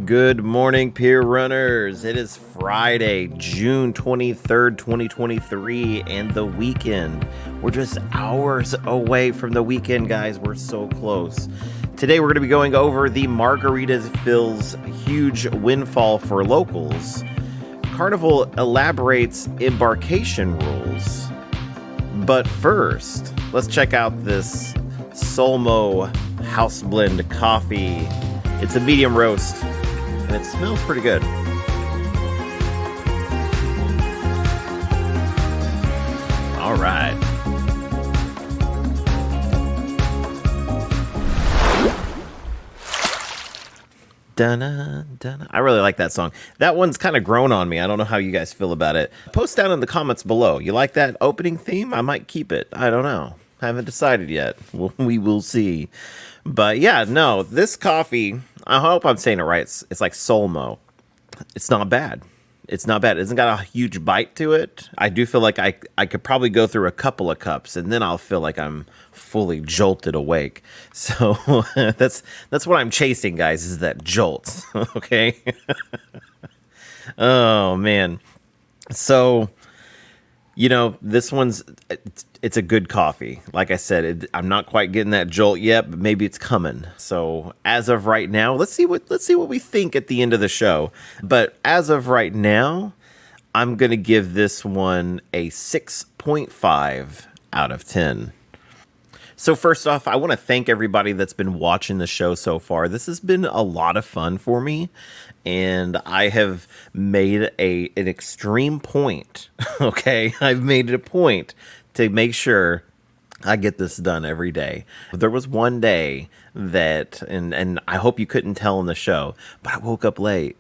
Good morning, peer runners. It is Friday, June 23rd, 2023, and the weekend. We're just hours away from the weekend, guys. We're so close. Today, we're going to be going over the Margaritaville's huge windfall for locals. Carnival elaborates embarkation rules. But first, let's check out this Solmo house blend coffee. It's a medium roast, and it smells pretty good. All right. Dun-na, dun-na. I really like that song. That one's kind of grown on me. I don't know how you guys feel about it. Post down in the comments below. You like that opening theme? I might keep it. I don't know. Haven't decided yet. We will see. But yeah, no, this coffee, I hope I'm saying it right. It's like Solmo. It's not bad. It's not bad. It hasn't got a huge bite to it. I do feel like I could probably go through a couple of cups and then I'll feel like I'm fully jolted awake. So that's what I'm chasing, guys, is that jolt. Okay. Oh man. So, you know, this one's, it's a good coffee. Like I said, I'm not quite getting that jolt yet, but maybe it's coming. So as of right now, let's see what we think at the end of the show. But as of right now, I'm going to give this one a 6.5 out of 10. So first off, I want to thank everybody that's been watching the show so far. This has been a lot of fun for me, and I have made an extreme point, okay? I've made it a point to make sure I get this done every day. There was one day that, and I hope you couldn't tell in the show, but I woke up late.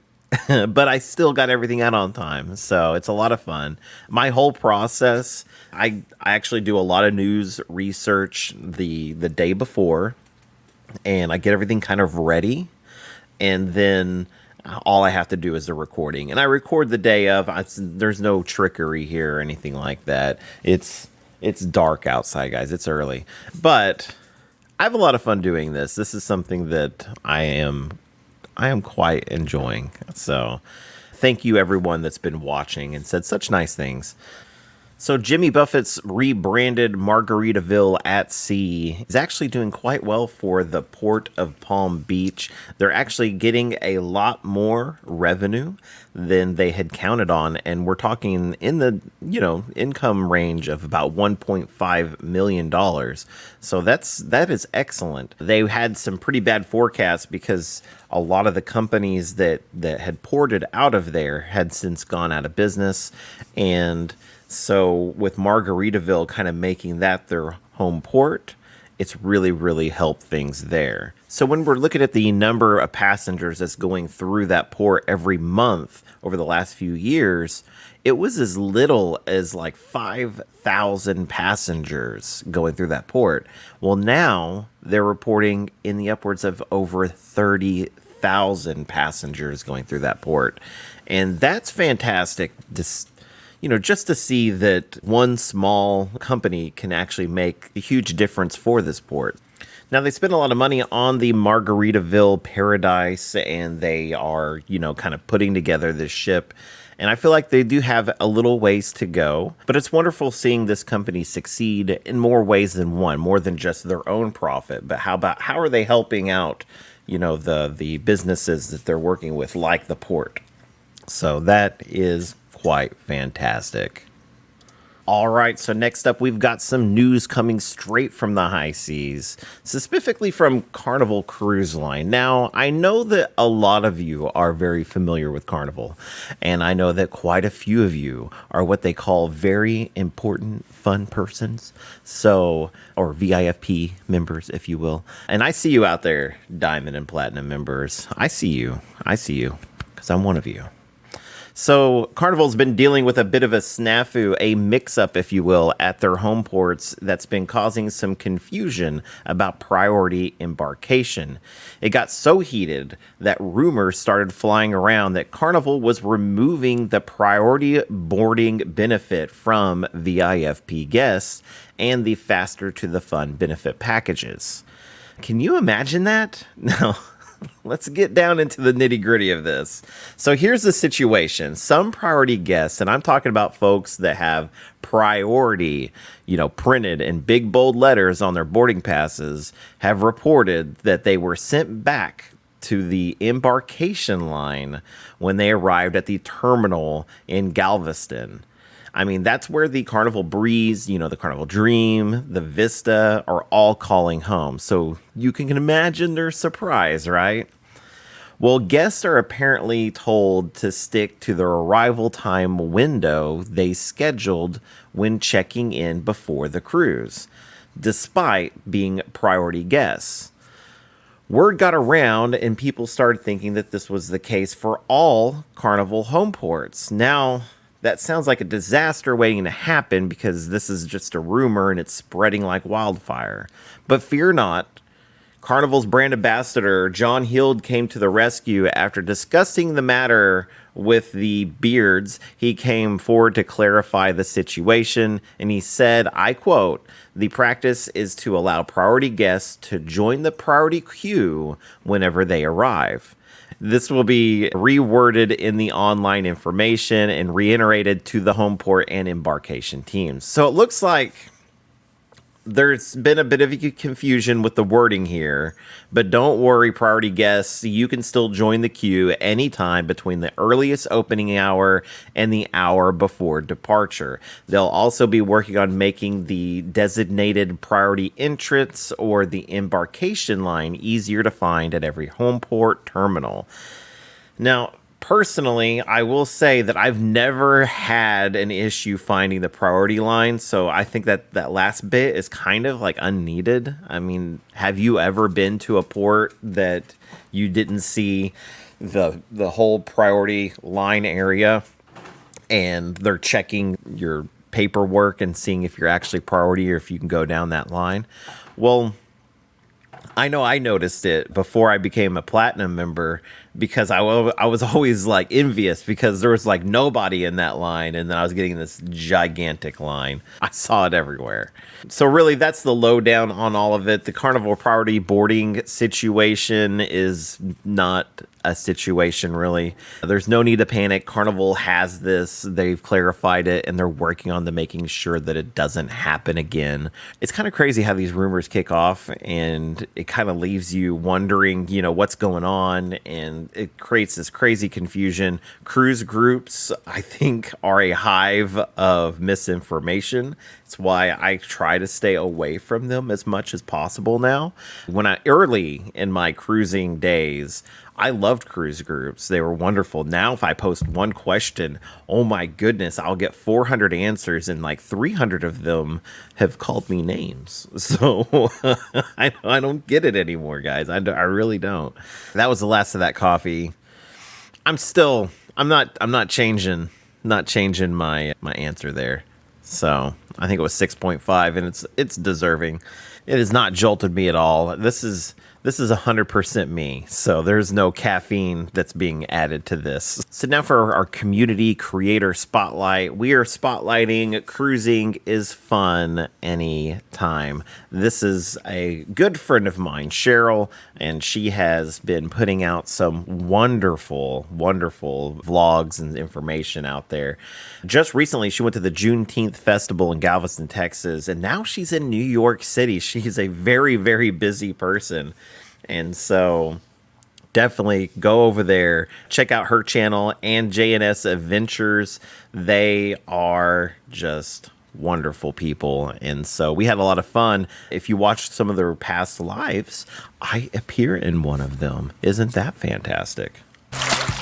But I still got everything out on time, so it's a lot of fun. My whole process, I actually do a lot of news research the day before, and I get everything kind of ready, and then all I have to do is the recording. And I record the day of. There's no trickery here or anything like that. It's dark outside, guys. It's early, but I have a lot of fun doing this. This is something that I am quite enjoying. So thank you everyone that's been watching and said such nice things. So Jimmy Buffett's rebranded Margaritaville at Sea is actually doing quite well for the port of Palm Beach. They're actually getting a lot more revenue than they had counted on, and we're talking in the, income range of about $1.5 million. So that is excellent. They had some pretty bad forecasts because a lot of the companies that had ported out of there had since gone out of business, and so with Margaritaville kind of making that their home port, it's really, really helped things there. So when we're looking at the number of passengers that's going through that port every month over the last few years, it was as little as like 5,000 passengers going through that port. Well, now they're reporting in the upwards of over 30,000 passengers going through that port. And that's fantastic. Just to see that one small company can actually make a huge difference for this port. Now, they spent a lot of money on the Margaritaville Paradise, and they are, kind of putting together this ship. And I feel like they do have a little ways to go, but it's wonderful seeing this company succeed in more ways than one, more than just their own profit. But how are they helping out, the businesses that they're working with, like the port? So that is quite fantastic. All right, so next up, we've got some news coming straight from the high seas, specifically from Carnival Cruise Line. Now, I know that a lot of you are very familiar with Carnival, and I know that quite a few of you are what they call very important fun persons, or VIFP members, if you will. And I see you out there, Diamond and Platinum members. I see you, because I'm one of you. So Carnival's been dealing with a bit of a snafu, a mix-up, if you will, at their home ports that's been causing some confusion about priority embarkation. It got so heated that rumors started flying around that Carnival was removing the priority boarding benefit from VIFP guests and the faster to the fun benefit packages. Can you imagine that? No. let's get down into the nitty gritty of this. So here's the situation. Some priority guests, and I'm talking about folks that have priority, printed in big bold letters on their boarding passes, have reported that they were sent back to the embarkation line when they arrived at the terminal in Galveston. I mean, that's where the Carnival Breeze, the Carnival Dream, the Vista are all calling home. So you can imagine their surprise, right? Well, guests are apparently told to stick to their arrival time window they scheduled when checking in before the cruise, despite being priority guests. Word got around and people started thinking that this was the case for all Carnival home ports. Now, that sounds like a disaster waiting to happen because this is just a rumor and it's spreading like wildfire. But fear not. Carnival's brand ambassador, John Hield, came to the rescue after discussing the matter with the Beards. He came forward to clarify the situation, and he said, I quote, "The practice is to allow priority guests to join the priority queue whenever they arrive. This will be reworded in the online information and reiterated to the home port and embarkation teams." So it looks like there's been a bit of confusion with the wording here, but don't worry, priority guests. You can still join the queue anytime between the earliest opening hour and the hour before departure. They'll also be working on making the designated priority entrance or the embarkation line easier to find at every home port terminal. Now, personally, I will say that I've never had an issue finding the priority line, so I think that that last bit is kind of like unneeded. I mean, have you ever been to a port that you didn't see the whole priority line area and they're checking your paperwork and seeing if you're actually priority or if you can go down that line? Well, I know I noticed it before I became a platinum member because I was always like envious because there was like nobody in that line, and then I was getting this gigantic line. I saw it everywhere. So really, that's the lowdown on all of it. The Carnival priority boarding situation is not a situation, really. There's no need to panic. Carnival has this. They've clarified it, and they're working on making sure that it doesn't happen again. It's kind of crazy how these rumors kick off, and it kind of leaves you wondering, what's going on, and it creates this crazy confusion. Cruise groups, I think, are a hive of misinformation. It's why I try to stay away from them as much as possible now. Early in my cruising days, I loved cruise groups. They were wonderful. Now, if I post one question, oh my goodness, I'll get 400 answers, and like 300 of them have called me names. So I don't get it anymore, guys. I really don't. That was the last of that coffee. I'm not changing my answer there. So I think it was 6.5, and it's deserving. It has not jolted me at all. This is 100% me. So there's no caffeine that's being added to this. So now for our community creator spotlight, we are spotlighting cruising is fun anytime. This is a good friend of mine, Cheryl, and she has been putting out some wonderful, wonderful vlogs and information out there. Just recently, she went to the Juneteenth Festival in Galveston, Texas, and now she's in New York City. She's a very, very busy person. And so definitely go over there, check out her channel and JNS Adventures. They are just wonderful people. And so we had a lot of fun. If you watched some of their past lives, I appear in one of them. Isn't that fantastic?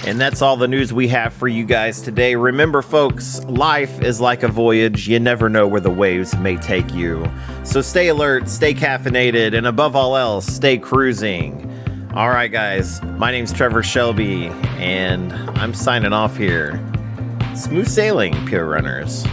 And that's all the news we have for you guys today. Remember, folks, life is like a voyage. You never know where the waves may take you. So stay alert, stay caffeinated, and above all else, stay cruising. All right, guys, my name's Trevor Shelby, and I'm signing off here. Smooth sailing, Pure Runners.